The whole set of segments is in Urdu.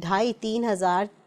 2,500, 3,000,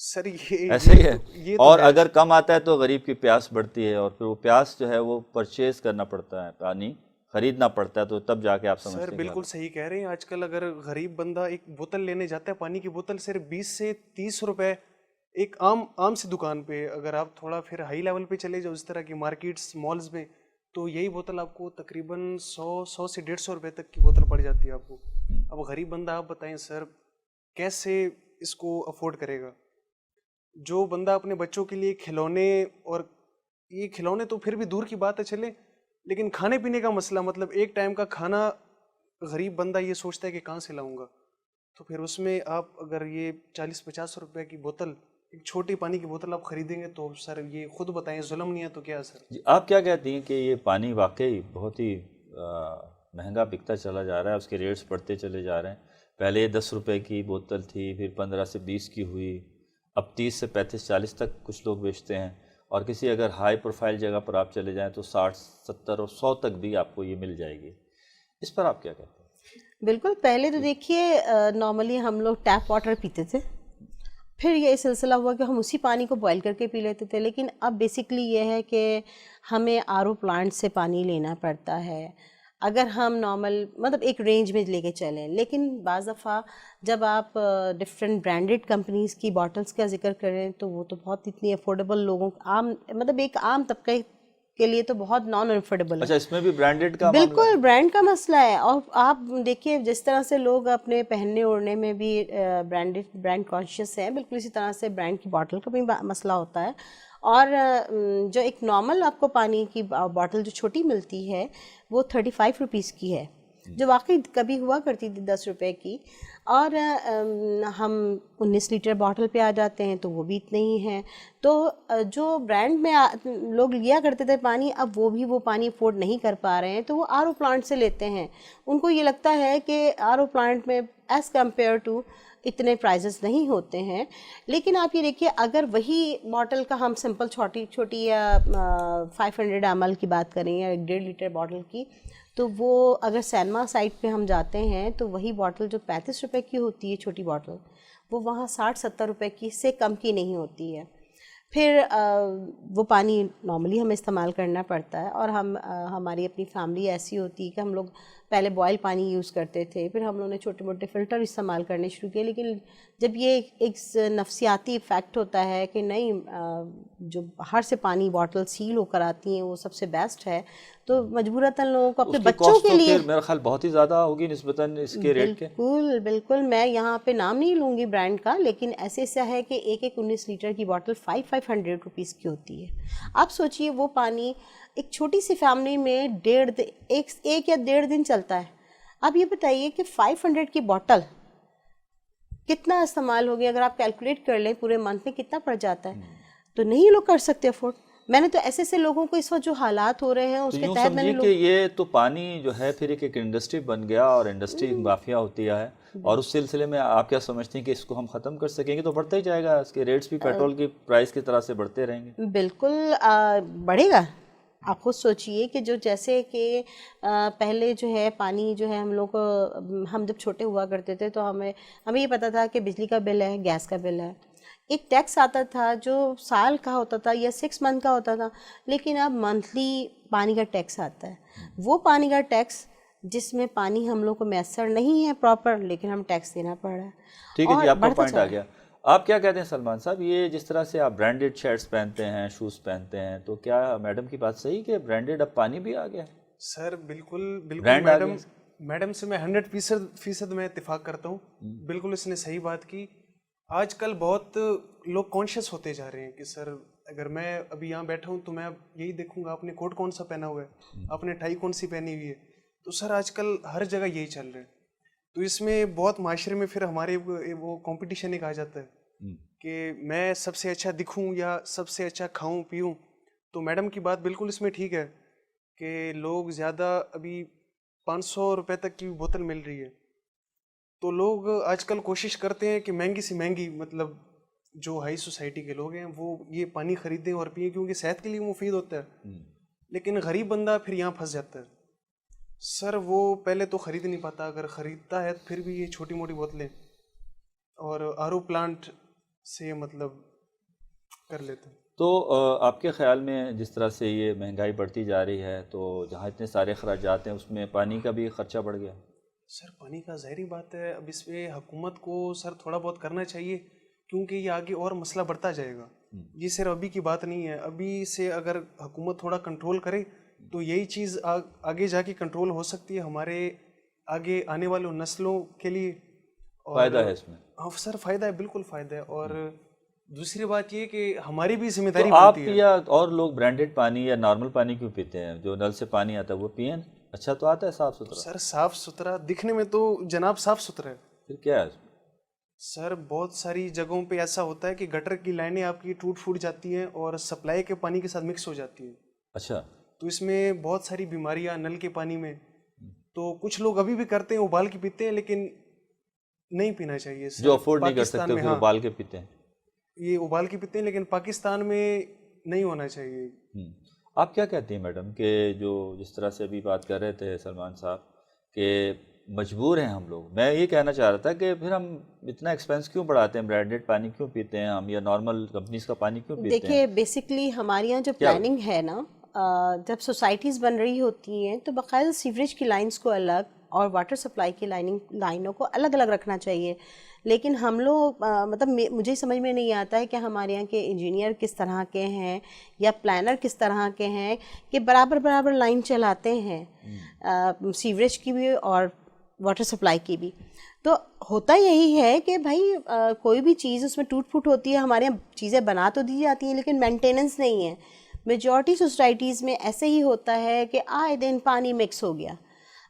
سر یہ ایسے ہی ہے. یہ تو اور ہے. اگر کم آتا ہے تو غریب کی پیاس بڑھتی ہے اور پھر وہ پیاس جو ہے وہ پرچیز کرنا پڑتا ہے, پانی خریدنا پڑتا ہے, تو تب جا کے آپ سر سمجھتے ہیں بالکل صحیح کہہ رہے ہیں. آج کل اگر غریب بندہ ایک بوتل لینے جاتا ہے پانی کی بوتل, صرف 20 سے 30 روپے ایک عام سی دکان پہ. اگر آپ تھوڑا پھر ہائی لیول پہ چلے جاؤ اس طرح کی مارکیٹس مالز میں, تو یہی بوتل آپ کو تقریباً 100 سے 150 روپے تک کی بوتل پڑ جاتی ہے آپ کو. اب غریب بندہ آپ بتائیں سر کیسے اس کو افورڈ کرے گا؟ جو بندہ اپنے بچوں کے لیے کھلونے, اور یہ کھلونے تو پھر بھی دور کی بات ہے چلے, لیکن کھانے پینے کا مسئلہ, مطلب ایک ٹائم کا کھانا غریب بندہ یہ سوچتا ہے کہ کہاں سے لاؤں گا. تو پھر اس میں آپ اگر یہ 40-50 روپے کی بوتل, ایک چھوٹی پانی کی بوتل آپ خریدیں گے, تو سر یہ خود بتائیں ظلم نہیں ہے تو کیا سر؟ جی, آپ کیا کہتی ہیں کہ یہ پانی واقعی بہت ہی مہنگا بکتا چلا جا رہا ہے, اس کے ریٹس بڑھتے چلے جا رہے ہیں. پہلے 10 روپے کی بوتل تھی, پھر 15 سے 20 کی ہوئی, اب 30 سے 35-40 تک کچھ لوگ بیچتے ہیں, اور کسی اگر ہائی پروفائل جگہ پر آپ چلے جائیں تو 60-70 اور 100 تک بھی آپ کو یہ مل جائے گی. اس پر آپ کیا کہتے ہیں؟ بالکل. پہلے تو دیکھیے نارملی ہم لوگ ٹیپ واٹر پیتے تھے, پھر یہ سلسلہ ہوا کہ ہم اسی پانی کو بوائل کر کے پی لیتے تھے, لیکن اب بیسکلی یہ ہے کہ ہمیں آر او پلانٹ سے پانی لینا پڑتا ہے اگر ہم نارمل مطلب ایک رینج میں لے کے چلیں. لیکن بعض دفعہ جب آپ ڈفرینٹ برانڈیڈ کمپنیز کی باٹلز کا ذکر کریں تو وہ تو بہت اتنی افورڈیبل لوگوں عام مطلب ایک عام طبقے کے لیے تو بہت نان افورڈیبل ہے. اچھا, اس میں بھی برانڈیڈ کا معاملہ بالکل برانڈ کا مسئلہ ہے. اور آپ دیکھیے جس طرح سے لوگ اپنے پہننے اوڑھنے میں بھی برانڈ کانشیس ہیں, بالکل اسی طرح سے برانڈ کی باٹل کا بھی مسئلہ ہوتا ہے. اور جو ایک نارمل آپ کو پانی کی باٹل جو چھوٹی ملتی ہے وہ 35 روپیز کی ہے, جو واقعی کبھی ہوا کرتی تھی 10 روپے کی, اور ہم 19 لیٹر باٹل پہ آ جاتے ہیں تو وہ بھی اتنے ہی ہیں. تو جو برانڈ میں لوگ لیا کرتے تھے پانی, اب وہ پانی افورڈ نہیں کر پا رہے ہیں, تو وہ آر او پلانٹ سے لیتے ہیں. ان کو یہ لگتا ہے کہ آر او پلانٹ میں ایز کمپیئر ٹو اتنے پرائزز نہیں ہوتے ہیں. لیکن آپ یہ دیکھیے اگر وہی باٹل کا ہم سمپل چھوٹی یا 500 ml کی بات کریں یا 1.5 لیٹر باٹل کی, تو وہ اگر سینما سائٹ پہ ہم جاتے ہیں تو وہی باٹل جو 35 روپے کی ہوتی ہے چھوٹی باٹل, وہ وہاں 60-70 روپے کی سے کم کی نہیں ہوتی ہے. پھر وہ پانی نارملی ہمیں استعمال کرنا پڑتا ہے, اور ہماری اپنی فیملی ایسی ہوتی ہے کہ ہم لوگ پہلے بوائل پانی یوز کرتے تھے, پھر ہم لوگوں نے چھوٹے موٹے فلٹر استعمال کرنے شروع کیے. لیکن جب یہ ایک نفسیاتی ایفیکٹ ہوتا ہے کہ نہیں جو باہر سے پانی باٹل سیل ہو کر آتی ہیں وہ سب سے بیسٹ ہے, تو مجبوراً لوگوں کو اپنے بچوں کے لیے میرا خیال بہت ہی زیادہ ہوگی نسبتاً اس کے ریٹ کے. بالکل میں یہاں پہ نام نہیں لوں گی برانڈ کا, لیکن ایسا ہے کہ ایک 19 لیٹر کی باٹل 500 روپیز کی ہوتی ہے. آپ سوچئے وہ پانی ایک چھوٹی سی فیملی میں ایک یا 1.5 دن چلتا ہے. اب یہ بتائیے کہ 500 کی باٹل کتنا استعمال ہو گیا, اگر آپ کیلکولیٹ کر لیں پورے منتھ میں کتنا پڑ جاتا ہے. تو نہیں لوگ کر سکتے افورڈ. میں نے تو ایسے لوگوں کو اس وقت جو حالات ہو رہے ہیں اس کے تحت میں نے کہ یہ تو پانی جو ہے پھر ایک انڈسٹری بن گیا, اور انڈسٹری مافیا ہوتی ہے, اور اس سلسلے میں آپ کیا سمجھتے ہیں کہ اس کو ہم ختم کر سکیں گے؟ تو بڑھتا ہی جائے گا, اس کے ریٹس بھی پیٹرول کی پرائس کی طرح سے بڑھتے رہیں گے. بالکل بڑھے گا. آپ خود سوچئے کہ جو جیسے کہ پہلے جو ہے پانی جو ہے ہم جب چھوٹے ہوا کرتے تھے تو ہمیں یہ پتہ تھا کہ بجلی کا بل ہے, گیس کا بل ہے, ایک ٹیکس آتا تھا جو سال کا ہوتا تھا یا 6 منتھ کا ہوتا تھا. لیکن اب منتھلی پانی کا ٹیکس آتا ہے. وہ پانی کا ٹیکس جس میں پانی ہم لوگ کو میسر نہیں ہے پراپر, لیکن ہم ٹیکس دینا پڑ رہا ہے. ٹھیک ہے جی, آپ کا پوائنٹ آ گیا. آپ کیا کہتے ہیں سلمان صاحب, یہ جس طرح سے آپ برانڈیڈ شرٹس پہنتے ہیں, شوز پہنتے ہیں, تو کیا میڈم کی بات صحیح کہ برانڈیڈ اب پانی بھی آ گیا؟ سر بالکل برانڈ میڈم سے میں 100% میں اتفاق کرتا ہوں. بالکل اس نے صحیح بات کی. آج کل بہت لوگ کانشیس ہوتے جا رہے ہیں کہ سر اگر میں ابھی یہاں بیٹھا ہوں تو میں یہی دیکھوں گا آپ نے کوٹ کون سا پہنا ہوا ہے, آپ نے ٹائی کون سی پہنی ہوئی ہے. تو سر آج کل ہر جگہ یہی چل رہا ہے. تو اس میں بہت معاشرے میں پھر ہمارے وہ کمپٹیشن ایک آ جاتا ہے کہ میں سب سے اچھا دکھوں یا سب سے اچھا کھاؤں پیوں. تو میڈم کی بات بالکل اس میں ٹھیک ہے کہ لوگ زیادہ ابھی 500 روپے تک کی بوتل مل رہی ہے, تو لوگ آج کل کوشش کرتے ہیں کہ مہنگی سی مہنگی, مطلب جو ہائی سوسائٹی کے لوگ ہیں وہ یہ پانی خریدیں اور پئیں کیونکہ صحت کے لیے مفید ہوتا ہے. لیکن غریب بندہ پھر یہاں پھنس جاتا ہے. سر وہ پہلے تو خرید نہیں پاتا, اگر خریدتا ہے پھر بھی یہ چھوٹی موٹی بوتلیں, اور آر او پلانٹ سے مطلب کر لیتے ہیں۔ تو آپ کے خیال میں جس طرح سے یہ مہنگائی بڑھتی جا رہی ہے تو جہاں اتنے سارے اخراجات ہیں اس میں پانی کا بھی خرچہ بڑھ گیا؟ سر پانی کا ظاہری بات ہے، اب اس پہ حکومت کو سر تھوڑا بہت کرنا چاہیے، کیونکہ یہ آگے اور مسئلہ بڑھتا جائے گا۔ یہ صرف ابھی کی بات نہیں ہے، ابھی سے اگر حکومت تھوڑا کنٹرول کرے تو یہی چیز آگے جا کے کنٹرول ہو سکتی ہے ہمارے آگے آنے والوں نسلوں کے لیے۔ فائدہ ہے اس میں؟ ہاں سر فائدہ ہے، بالکل فائدہ ہے۔ اور دوسری بات یہ کہ ہماری بھی ذمہ داری تو آپ بنتی ہے۔ یا اور لوگ برانڈیڈ پانی یا نارمل پانی کیوں پیتے ہیں؟ جو نل سے پانی آتا ہے وہ پئیں، اچھا تو آتا ہے صاف ستھرا؟ سر صاف ستھرا دکھنے میں تو جناب صاف ستھرا ہے، پھر کیا ہے اس میں؟ سر بہت ساری جگہوں پہ ایسا ہوتا ہے کہ گٹر کی لائنیں آپ کی ٹوٹ پھوٹ جاتی ہیں اور سپلائی کے پانی کے ساتھ مکس ہو جاتی ہیں، اچھا تو اس میں بہت ساری بیماریاں نل کے پانی میں۔ تو کچھ لوگ ابھی بھی کرتے ہیں، ابال کے پیتے ہیں، لیکن نہیں پینا چاہیے سر۔ جو افورڈ نہیں کر پاکستان سکتے میں پھر ہاں ابال کے پیتے ہیں۔ یہ ابال کے پیتے ہیں، لیکن پاکستان میں نہیں ہونا چاہیے۔ آپ کیا کہتی ہیں میڈم کہ جو جس طرح سے ابھی بات کر رہے تھے سلمان صاحب کہ مجبور ہیں ہم لوگ، میں یہ کہنا چاہ رہا تھا کہ پھر ہم اتنا ایکسپینس کیوں بڑھاتے ہیں؟ برانڈیڈ پانی کیوں پیتے ہیں ہم یا نارمل کمپنیز کا پانی کیوں پیتے ہیں؟ دیکھیے بیسکلی ہمارے یہاں جو پلاننگ ہے نا، جب سوسائٹیز بن رہی ہوتی ہیں تو باقاعدہ سیوریج کی لائنز کو الگ اور واٹر سپلائی کی لائنوں کو الگ الگ رکھنا چاہیے، لیکن ہم لوگ مطلب مجھے سمجھ میں نہیں آتا ہے کہ ہمارے یہاں کے انجینئر کس طرح کے ہیں یا پلانر کس طرح کے ہیں کہ برابر برابر لائن چلاتے ہیں سیوریج کی بھی اور واٹر سپلائی کی بھی۔ تو ہوتا یہی ہے کہ بھائی کوئی بھی چیز اس میں ٹوٹ پھوٹ ہوتی ہے، ہمارے یہاں چیزیں بنا تو دی جاتی ہیں لیکن مینٹیننس نہیں ہے۔ میجورٹی سوسائٹیز میں ایسے ہی ہوتا ہے کہ آئے دن پانی مکس ہو گیا،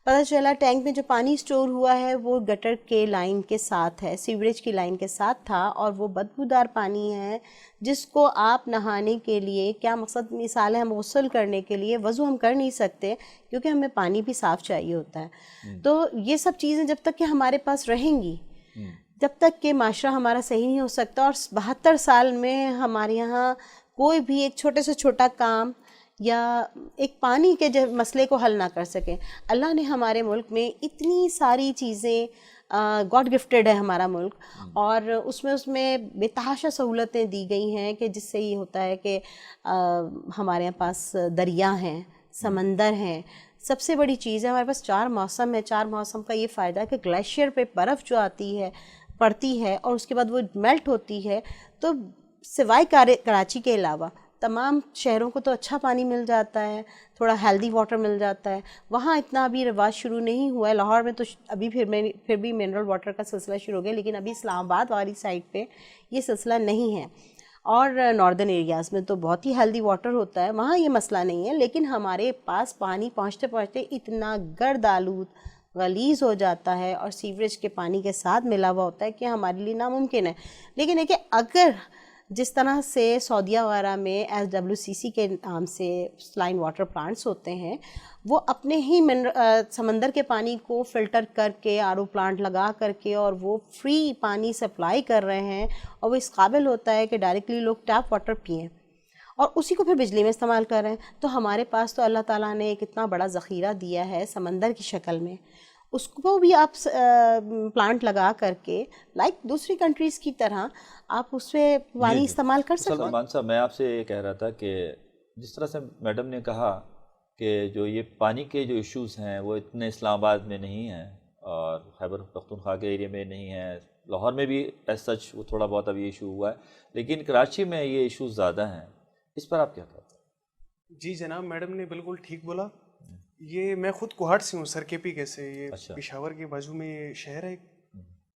پتہ چلا ٹینک میں جو پانی سٹور ہوا ہے وہ گٹر کے لائن کے ساتھ ہے، سیوریج کی لائن کے ساتھ تھا، اور وہ بدبودار پانی ہے جس کو آپ نہانے کے لیے، کیا مقصد مثال ہے، ہم غسل کرنے کے لیے وضو ہم کر نہیں سکتے کیونکہ ہمیں پانی بھی صاف چاہیے ہوتا ہے۔ تو یہ سب چیزیں جب تک کہ ہمارے پاس رہیں گی، جب تک کہ معاشرہ ہمارا صحیح نہیں ہو سکتا، اور 72 سال میں ہمارے یہاں کوئی بھی ایک چھوٹے سے چھوٹا کام یا ایک پانی کے مسئلے کو حل نہ کر سکیں۔ اللہ نے ہمارے ملک میں اتنی ساری چیزیں، گاڈ گفٹیڈ ہے ہمارا ملک، اور اس میں بے تحاشا سہولتیں دی گئی ہیں کہ جس سے یہ ہوتا ہے کہ ہمارے یہاں پاس دریا ہیں، سمندر ہیں۔ سب سے بڑی چیز ہے ہمارے پاس 4 موسم ہے۔ 4 موسم کا یہ فائدہ ہے کہ گلیشیئر پہ برف جو آتی ہے پڑتی ہے اور اس کے بعد وہ میلٹ ہوتی ہے، تو سوائے کراچی کے علاوہ تمام شہروں کو تو اچھا پانی مل جاتا ہے، تھوڑا ہیلدی واٹر مل جاتا ہے۔ وہاں اتنا ابھی رواج شروع نہیں ہوا ہے، لاہور میں تو ابھی پھر بھی منرل واٹر کا سلسلہ شروع ہو گیا، لیکن ابھی اسلام آباد والی سائڈ پہ یہ سلسلہ نہیں ہے، اور ناردرن ایریاز میں تو بہت ہی ہیلدی واٹر ہوتا ہے، وہاں یہ مسئلہ نہیں ہے۔ لیکن ہمارے پاس پانی پہنچتے پہنچتے اتنا گرد آلود غلیظ ہو جاتا ہے اور سیوریج کے پانی کے ساتھ ملا ہوا ہوتا ہے کہ ہمارے لیے ناممکن ہے۔ لیکن ہے کہ اگر جس طرح سے سعودیہ وغیرہ میں SWCC کے نام سے سلائن واٹر پلانٹس ہوتے ہیں، وہ اپنے ہی سمندر کے پانی کو فلٹر کر کے RO پلانٹ لگا کر کے اور وہ فری پانی سپلائی کر رہے ہیں، اور وہ اس قابل ہوتا ہے کہ ڈائریکٹلی لوگ ٹیپ واٹر پئیں اور اسی کو پھر بجلی میں استعمال کر رہے ہیں۔ تو ہمارے پاس تو اللہ تعالیٰ نے ایک اتنا بڑا ذخیرہ دیا ہے سمندر کی شکل میں، اس کو بھی آپ پلانٹ لگا کر کے لائک دوسری کنٹریز کی طرح آپ اس پہ پانی استعمال کر سکتے ہیں۔ سلمان صاحب میں آپ سے یہ کہہ رہا تھا کہ جس طرح سے میڈم نے کہا کہ جو یہ پانی کے جو ایشوز ہیں وہ اتنے اسلام آباد میں نہیں ہیں اور خیبر پختونخوا کے ایریا میں نہیں ہیں، لاہور میں بھی ایز سچ وہ تھوڑا بہت ابھی ایشو ہوا ہے، لیکن کراچی میں یہ ایشوز زیادہ ہیں، اس پر آپ کیا کہتے ہیں؟ جی جناب، میڈم نے بالکل ٹھیک بولا۔ یہ میں خود کوہاٹ سے ہوں سر، KP کے سے، یہ پشاور کے بازو میں یہ شہر ہے،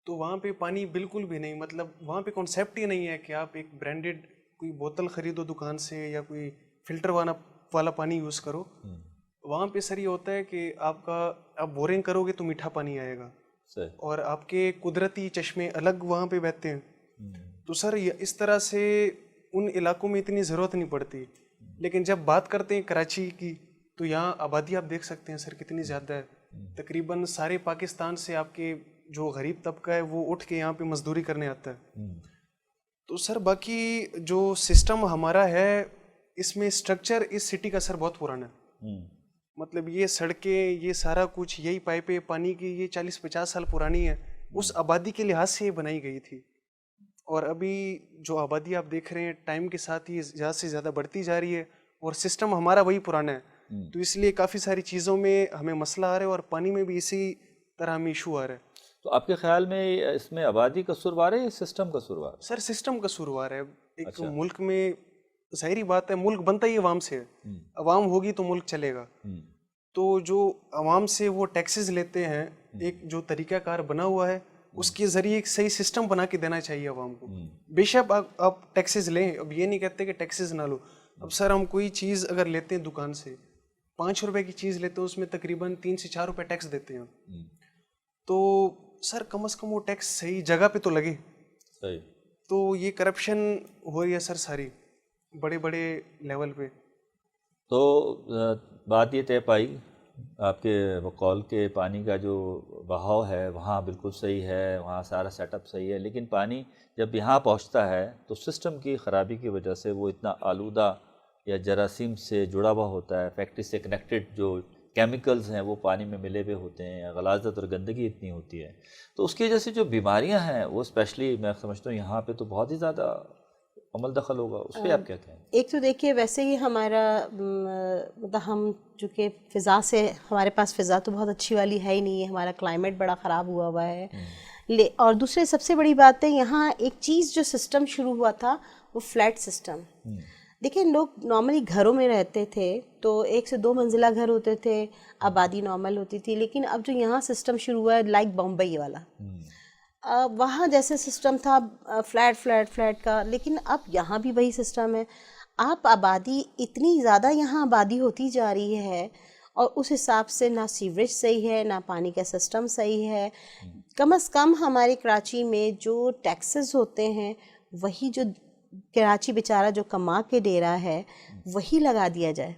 تو وہاں پہ پانی بالکل بھی نہیں، مطلب وہاں پہ کانسیپٹ ہی نہیں ہے کہ آپ ایک برانڈیڈ کوئی بوتل خریدو دکان سے یا کوئی فلٹر والا پانی یوز کرو۔ وہاں پہ سر یہ ہوتا ہے کہ آپ بورنگ کرو گے تو میٹھا پانی آئے گا، اور آپ کے قدرتی چشمے الگ وہاں پہ بہتے ہیں۔ تو سر اس طرح سے ان علاقوں میں اتنی ضرورت نہیں پڑتی، لیکن جب بات کرتے ہیں کراچی کی تو یہاں آبادی آپ دیکھ سکتے ہیں سر کتنی زیادہ ہے، تقریباً سارے پاکستان سے آپ کے جو غریب طبقہ ہے وہ اٹھ کے یہاں پہ مزدوری کرنے آتا ہے۔ تو سر باقی جو سسٹم ہمارا ہے اس میں اسٹرکچر اس سٹی کا سر بہت پرانا ہے، مطلب یہ سڑکیں، یہ سارا کچھ، یہی پائپیں پانی کی، یہ 40-50 سال پرانی ہے، اس آبادی کے لحاظ سے یہ بنائی گئی تھی، اور ابھی جو آبادی آپ دیکھ رہے ہیں ٹائم کے ساتھ ہی زیادہ سے زیادہ بڑھتی جا رہی ہے اور سسٹم ہمارا وہی پرانا ہے، تو اس لیے کافی ساری چیزوں میں ہمیں مسئلہ آ رہا ہے اور پانی میں بھی اسی طرح ہمیں ایشو آ رہا ہے۔ تو آپ کے خیال میں اس میں آبادی قصوروار ہے یا سسٹم قصوروار ہے؟ سر سسٹم قصوروار ہے، ایک اچھا۔ ملک میں ظاہری بات ہے ملک بنتا ہی عوام سے ہے، عوام ہوگی تو ملک چلے گا، تو جو عوام سے وہ ٹیکسز لیتے ہیں ایک جو طریقہ کار بنا ہوا ہے اس کے ذریعے ایک صحیح سسٹم بنا کے دینا چاہیے عوام کو۔ بے شک آپ ٹیکسز لیں، اب یہ نہیں کہتے کہ ٹیکسز نہ لو، اب سر ہم کوئی چیز اگر لیتے ہیں دکان سے 5 روپے کی چیز لیتے ہیں اس میں تقریباً 3 سے 4 روپے ٹیکس دیتے ہیں، تو سر کم از کم وہ ٹیکس صحیح جگہ پہ تو لگے۔ صحیح۔ تو یہ کرپشن ہو رہی ہے سر ساری بڑے بڑے لیول پہ۔ تو بات یہ طے پائی آپ کے بقول کے پانی کا جو بہاؤ ہے وہاں بالکل صحیح ہے، وہاں سارا سیٹ اپ صحیح ہے، لیکن پانی جب یہاں پہنچتا ہے تو سسٹم کی خرابی کی وجہ سے وہ اتنا آلودہ یا جراثیم سے جڑا ہوا ہوتا ہے، فیکٹری سے کنیکٹڈ جو کیمیکلز ہیں وہ پانی میں ملے ہوئے ہوتے ہیں، غلاظت اور گندگی اتنی ہوتی ہے، تو اس کی وجہ سے جو بیماریاں ہیں وہ اسپیشلی میں سمجھتا ہوں یہاں پہ تو بہت ہی زیادہ عمل دخل ہوگا، اس پہ آپ کیا کہیں؟ ایک تو دیکھیے ویسے ہی ہمارا مطلب ہم چونکہ فضا سے ہمارے پاس فضا تو بہت اچھی والی ہے ہی نہیں ہے، ہمارا کلائمیٹ بڑا خراب ہوا ہوا ہے، اور دوسرے سب سے بڑی بات ہے یہاں ایک چیز جو سسٹم شروع ہوا تھا وہ فلیٹ سسٹم۔ دیکھیں لوگ نارملی گھروں میں رہتے تھے تو 1 سے 2 منزلہ گھر ہوتے تھے، آبادی نارمل ہوتی تھی، لیکن اب جو یہاں سسٹم شروع ہوا ہے لائک بمبئی والا، وہاں جیسے سسٹم تھا فلیٹ فلیٹ فلیٹ کا، لیکن اب یہاں بھی وہی سسٹم ہے۔ آپ آبادی اتنی زیادہ یہاں آبادی ہوتی جا رہی ہے اور اس حساب سے نہ سیوریج صحیح ہے نہ پانی کا سسٹم صحیح ہے۔ کم از کم ہمارے کراچی میں جو ٹیکسز ہوتے ہیں وہی جو کراچی بیچارہ جو کما کے دے رہا ہے وہی لگا دیا جائے،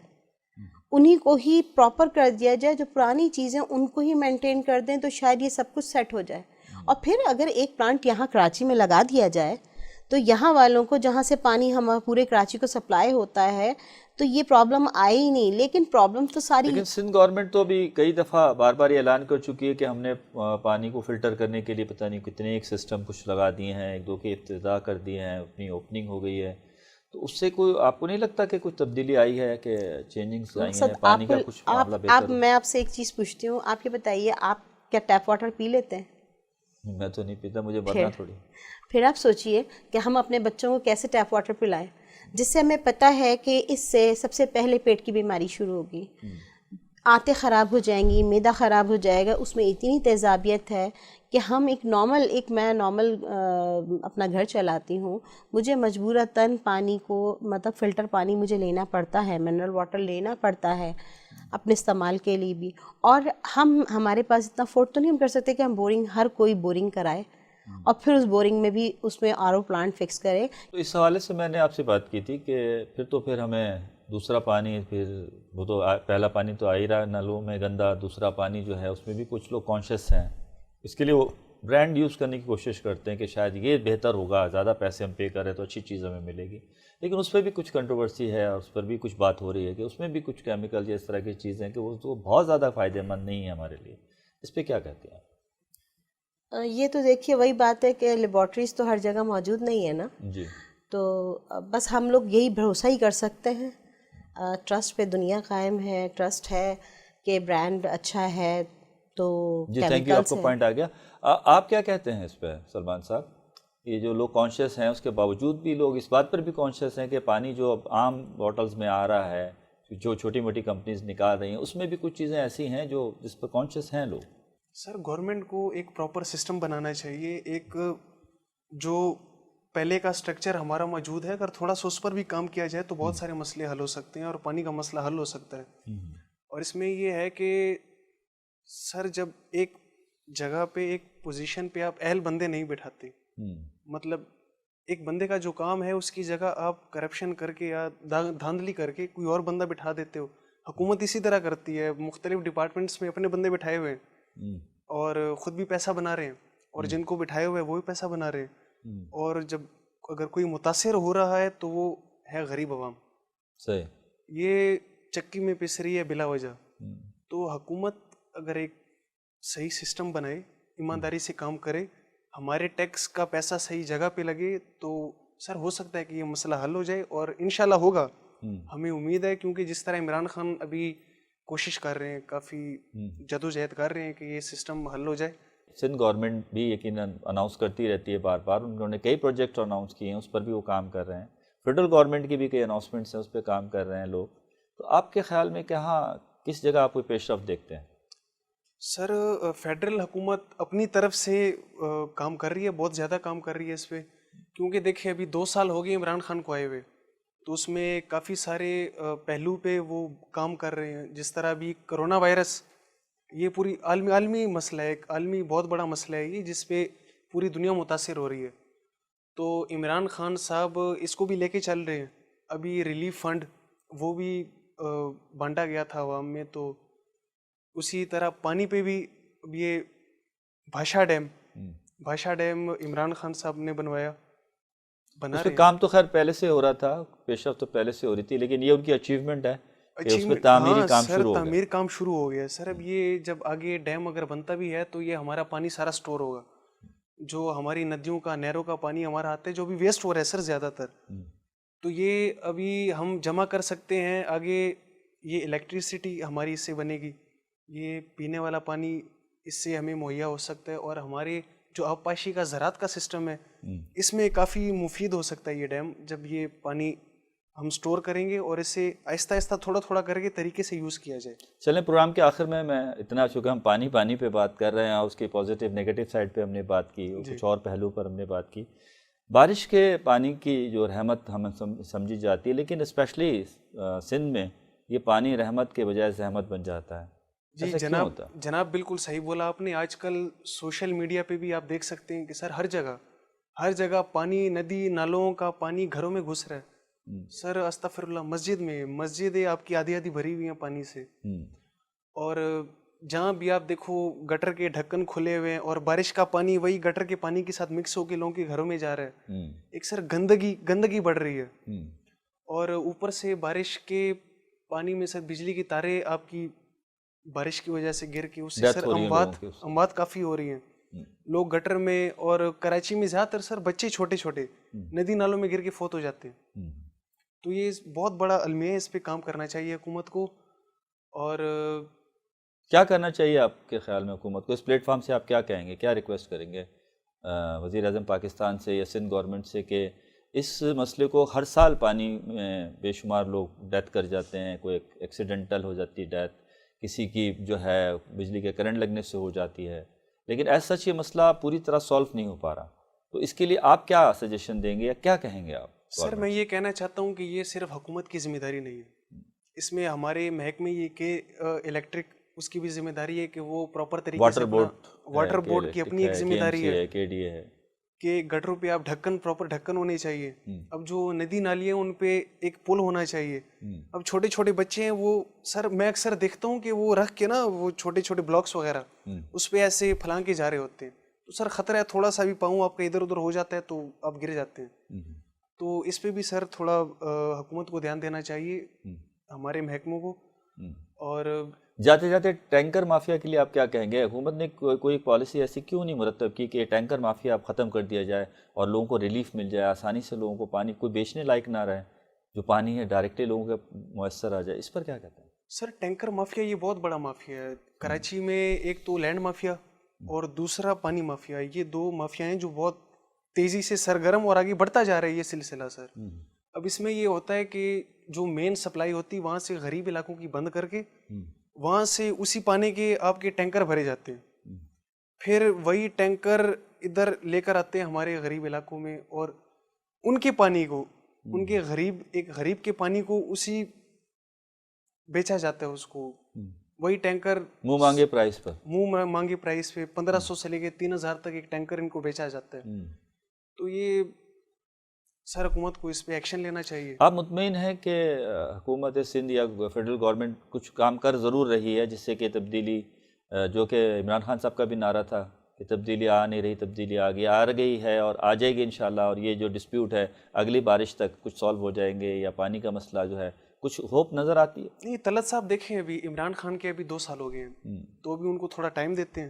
انہی کو ہی پراپر کر دیا جائے، جو پرانی چیزیں ان کو ہی مینٹین کر دیں تو شاید یہ سب کچھ سیٹ ہو جائے۔ اور پھر اگر ایک پلانٹ یہاں کراچی میں لگا دیا جائے تو یہاں والوں کو جہاں سے پانی ہم پورے کراچی کو سپلائی ہوتا ہے تو یہ پرابلم آئے ہی نہیں، لیکن پرابلم تو ساری۔ لیکن سندھ گورنمنٹ تو ابھی کئی دفعہ بار بار یہ اعلان کر چکی ہے کہ ہم نے پانی کو فلٹر کرنے کے لیے پتہ نہیں کتنے ایک سسٹم کچھ لگا دیے ہیں، 1-2 کے افتتاح کر دیے ہیں، اپنی اوپننگ ہو گئی ہے، تو اس سے کوئی آپ کو نہیں لگتا کہ کچھ تبدیلی آئی ہے کہ چینجنگز آئی ہیں، پانی کا کچھ معاملہ بہتر ہو؟ میں آپ سے ایک چیز پوچھتی ہوں، آپ یہ بتائیے آپ کیا ٹیپ واٹر پی لیتے ہیں؟ میں تو نہیں پیتا، مجھے مرنا تھوڑی۔ پھر آپ سوچئے کہ ہم اپنے بچوں کو کیسے ٹیپ واٹر پلائیں جس سے ہمیں پتہ ہے کہ اس سے سب سے پہلے پیٹ کی بیماری شروع ہوگی، آنتیں خراب ہو جائیں گی، معدہ خراب ہو جائے گا، اس میں اتنی تیزابیت ہے کہ ہم میں نارمل اپنا گھر چلاتی ہوں، مجھے مجبورتاً پانی کو مطلب فلٹر پانی مجھے لینا پڑتا ہے، منرل واٹر لینا پڑتا ہے اپنے استعمال کے لیے بھی، اور ہمارے پاس اتنا افورڈ تو نہیں ہم کر سکتے کہ ہم ہر کوئی بورنگ کرائے اور پھر اس بورنگ میں بھی اس میں آر او پلانٹ فکس کرے۔ تو اس حوالے سے میں نے آپ سے بات کی تھی کہ پھر ہمیں دوسرا پانی، پھر وہ تو پہلا پانی تو آ ہی رہا نلوں میں گندا، دوسرا پانی جو ہے اس میں بھی کچھ لوگ کانشیس ہیں، اس کے لیے وہ برانڈ یوز کرنے کی کوشش کرتے ہیں کہ شاید یہ بہتر ہوگا، زیادہ پیسے ہم پے کریں تو اچھی چیز ہمیں ملے گی، لیکن اس پہ بھی کچھ کنٹروورسی ہے اور اس پر بھی کچھ بات ہو رہی ہے کہ اس میں بھی کچھ کیمیکل یا اس طرح کی چیزیں کہ وہ تو بہت زیادہ فائدہ مند نہیں ہے ہمارے لیے، اس پہ کیا کہتے ہیں آپ؟ یہ تو دیکھیے وہی بات ہے کہ لیبارٹریز تو ہر جگہ موجود نہیں ہے نا، جی، تو بس ہم لوگ یہی بھروسہ ہی کر سکتے ہیں، ٹرسٹ پہ دنیا قائم ہے، ٹرسٹ ہے کہ برانڈ اچھا ہے تو جی تھینک یو، آپ کو پوائنٹ آ گیا۔ آپ کیا کہتے ہیں اس پہ سلمان صاحب؟ یہ جو لوگ کانشیس ہیں اس کے باوجود بھی لوگ اس بات پر بھی کانشیس ہیں کہ پانی جو اب عام بوٹلز میں آ رہا ہے، جو چھوٹی موٹی کمپنیز نکال رہی ہیں، اس میں بھی کچھ چیزیں ایسی ہیں جو جس پر کانشیس ہیں لوگ؟ سر گورنمنٹ کو ایک پراپر سسٹم بنانا چاہیے، ایک جو پہلے کا سٹرکچر ہمارا موجود ہے اگر تھوڑا سا اس پر بھی کام کیا جائے تو بہت سارے مسئلے حل ہو سکتے ہیں اور پانی کا مسئلہ حل ہو سکتا ہے۔ اور اس میں یہ ہے کہ سر جب ایک جگہ پہ ایک پوزیشن پہ آپ اہل بندے نہیں بٹھاتے، مطلب ایک بندے کا جو کام ہے اس کی جگہ آپ کرپشن کر کے یا دھاندلی کر کے کوئی اور بندہ بٹھا دیتے ہو، حکومت اسی طرح کرتی ہے، مختلف ڈپارٹمنٹس میں اپنے بندے بٹھائے ہوئے ہیں اور خود بھی پیسہ بنا رہے ہیں اور جن کو بٹھائے ہوئے ہیں وہ بھی پیسہ بنا رہے ہیں، اور جب اگر کوئی متاثر ہو رہا ہے تو وہ ہے غریب عوام، صحیح، یہ چکی میں پس رہی ہے بلا وجہ۔ تو حکومت اگر ایک صحیح سسٹم بنائے، ایمانداری سے کام کرے، ہمارے ٹیکس کا پیسہ صحیح جگہ پہ لگے تو سر ہو سکتا ہے کہ یہ مسئلہ حل ہو جائے، اور انشاءاللہ ہوگا، ہمیں امید ہے، کیونکہ جس طرح عمران خان ابھی کوشش کر رہے ہیں، کافی جدوجہد کر رہے ہیں کہ یہ سسٹم حل ہو جائے۔ سندھ گورنمنٹ بھی یقیناً اناؤنس کرتی رہتی ہے بار بار، انہوں نے کئی پروجیکٹ اناؤنس کیے ہیں، اس پر بھی وہ کام کر رہے ہیں، فیڈرل گورنمنٹ کی بھی کئی اناؤنسمنٹس ہیں، اس پہ کام کر رہے ہیں لوگ۔ تو آپ کے خیال میں کہاں کس جگہ آپ کوئی پیش رفت دیکھتے ہیں؟ سر فیڈرل حکومت اپنی طرف سے کام کر رہی ہے، بہت زیادہ کام کر رہی ہے اس پہ، کیونکہ دیکھیں ابھی 2 سال ہو گئے عمران خان کو آئے ہوئے، تو اس میں کافی سارے پہلو پہ وہ کام کر رہے ہیں، جس طرح ابھی کرونا وائرس، یہ پوری عالمی مسئلہ ہے، ایک عالمی بہت بڑا مسئلہ ہے یہ، جس پہ پوری دنیا متاثر ہو رہی ہے، تو عمران خان صاحب اس کو بھی لے کے چل رہے ہیں۔ ابھی ریلیف فنڈ وہ بھی بانٹا گیا تھا عوام میں، تو اسی طرح پانی پہ بھی اب یہ بھاشا ڈیم عمران خان صاحب نے بنا اس پہ رہے ہیں۔ کام تو خیر پہلے سے ہو رہا تھا، پیش رفت تو پہلے سے ہو رہی تھی، لیکن یہ ان کی اچیومنٹ ہے کہ اس پہ تعمیری ہاں کام سر، شروع ہو گیا۔ تعمیر کام شروع ہو گیا سر۔ اب یہ جب آگے ڈیم اگر بنتا بھی ہے تو یہ ہمارا پانی سارا سٹور ہوگا، جو ہماری ندیوں کا، نہروں کا پانی ہمارا آتا ہے، جو بھی ویسٹ ہو رہا ہے سر زیادہ تر، تو یہ ابھی ہم جمع کر سکتے ہیں، آگے یہ الیکٹریسٹی ہماری اس سے بنے گی، یہ پینے والا پانی اس سے ہمیں مہیا ہو سکتا ہے، اور ہمارے جو آبپاشی کا زراعت کا سسٹم ہے اس میں کافی مفید ہو سکتا ہے یہ ڈیم، جب یہ پانی ہم سٹور کریں گے اور اسے آہستہ آہستہ تھوڑا تھوڑا کر کے طریقے سے یوز کیا جائے۔ چلیں پروگرام کے آخر میں اتنا، چونکہ ہم پانی پہ بات کر رہے ہیں، اس کی پازیٹیو نیگیٹو سائڈ پہ ہم نے بات کی، کچھ اور پہلو پر ہم نے بات کی، بارش کے پانی کی جو رحمت ہمیں سمجھی جاتی ہے، لیکن اسپیشلی سندھ میں یہ پانی رحمت کے بجائے زحمت بن جاتا ہے۔ جی ایسا کیوں ہوتا ہے؟ جناب بالکل صحیح بولا آپ نے۔ آج کل سوشل میڈیا پہ بھی آپ دیکھ سکتے ہیں کہ سر ہر جگہ پانی، ندی نالوں کا پانی گھروں میں گھس رہا ہے سر، استغفر اللہ، مسجدیں آپ کی آدھی بھری ہوئی ہیں پانی سے، اور جہاں بھی آپ دیکھو گٹر کے ڈھکن کھلے ہوئے ہیں، اور بارش کا پانی وہی گٹر کے پانی کے ساتھ مکس ہو کے لوگوں کے گھروں میں جا رہا ہے، ایک سر گندگی بڑھ رہی ہے، اور اوپر سے بارش کے پانی میں سر بجلی کی تاریں آپ کی بارش کی وجہ سے گر کے اس سے سر اموات کافی ہو رہی ہیں، لوگ گٹر میں، اور کراچی میں زیادہ تر سر بچے چھوٹے ندی نالوں میں گر کے فوت ہو جاتے ہیں، تو یہ بہت بڑا المیہ ہے، اس پہ کام کرنا چاہیے حکومت کو۔ اور کیا کرنا چاہیے آپ کے خیال میں حکومت کو؟ اس پلیٹ فارم سے آپ کیا کہیں گے، کیا ریکویسٹ کریں گے وزیر اعظم پاکستان سے یا سندھ گورنمنٹ سے، کہ اس مسئلے کو، ہر سال پانی میں بے شمار لوگ ڈیتھ کر جاتے ہیں، کوئی ایکسیڈنٹل ہو جاتی ہے ڈیتھ، کسی کی جو ہے بجلی کے کرنٹ لگنے سے ہو جاتی ہے، لیکن ایسا سچ یہ مسئلہ پوری طرح سالو نہیں ہو پا رہا، تو اس کے لیے آپ کیا سجیشن دیں گے یا کیا کہیں گے آپ؟ سر میں یہ کہنا چاہتا ہوں کہ یہ صرف حکومت کی ذمہ داری نہیں ہے، اس میں ہمارے محکمے یہ کہ الیکٹرک، اس کی بھی ذمہ داری ہے کہ وہ پراپر طریقے سے، واٹر بورڈ کی اپنی ایک ذمہ داری ہے کہ گٹروں پہ آپ پراپر ڈھکن ہونے چاہیے، اب جو ندی نالی ہیں ان پہ ایک پل ہونا چاہیے، اب چھوٹے بچے ہیں وہ سر، میں اکثر دیکھتا ہوں کہ وہ رکھ کے نا وہ چھوٹے بلاکس وغیرہ اس پہ ایسے پھلانگ کے جا رہے ہوتے ہیں، تو سر خطرہ ہے تھوڑا سا بھی پاؤں آپ کا ادھر ادھر ہو جاتا ہے تو آپ گر جاتے ہیں، تو اس پہ بھی سر تھوڑا حکومت کو دھیان دینا چاہیے، ہمارے محکموں کو۔ اور جاتے ٹینکر مافیا کے لیے آپ کیا کہیں گے؟ حکومت نے کوئی پالیسی ایسی کیوں نہیں مرتب کی کہ ٹینکر مافیا ختم کر دیا جائے اور لوگوں کو ریلیف مل جائے، آسانی سے لوگوں کو پانی کوئی بیچنے لائق نہ رہے، جو پانی ہے ڈائریکٹلی لوگوں کے میسر آ جائے؟ اس پر کیا کہتے ہیں؟ سر ٹینکر مافیا یہ بہت بڑا مافیا ہے کراچی میں، ایک تو لینڈ مافیا اور دوسرا پانی مافیا، یہ 2 مافیا ہیں جو بہت تیزی سے سرگرم اور آگے بڑھتا جا رہا ہے یہ سلسلہ سر۔ اب اس میں یہ ہوتا ہے کہ جو مین سپلائی ہوتی ہے وہاں سے غریب علاقوں کی بند کر کے وہاں سے اسی پانی کے آپ کے ٹینکر بھرے جاتے ہیں، پھر وہی ٹینکر ادھر لے کر آتے ہیں ہمارے غریب علاقوں میں، اور ان کے پانی کو، ان کے غریب کے پانی کو اسی بیچا جاتا ہے، اس کو وہی ٹینکر منہ مانگے پرائس پہ 1500 سے لے کے 3000 تک ایک ٹینکر ان کو بیچا جاتا ہے، تو یہ سر حکومت کو اس پہ ایکشن لینا چاہیے۔ آپ مطمئن ہیں کہ حکومت سندھ یا فیڈرل گورنمنٹ کچھ کام کر ضرور رہی ہے جس سے کہ تبدیلی، جو کہ عمران خان صاحب کا بھی نعرہ تھا کہ تبدیلی آ نہیں رہی، تبدیلی آ گئی ہے اور آ جائے گی انشاءاللہ، اور یہ جو ڈسپیوٹ ہے اگلی بارش تک کچھ سالو ہو جائیں گے، یا پانی کا مسئلہ جو ہے کچھ ہوپ نظر آتی ہے؟ نہیں طلعت صاحب دیکھیں، ابھی عمران خان کے ابھی 2 سال ہو گئے ہیں، تو ابھی ان کو تھوڑا ٹائم دیتے ہیں،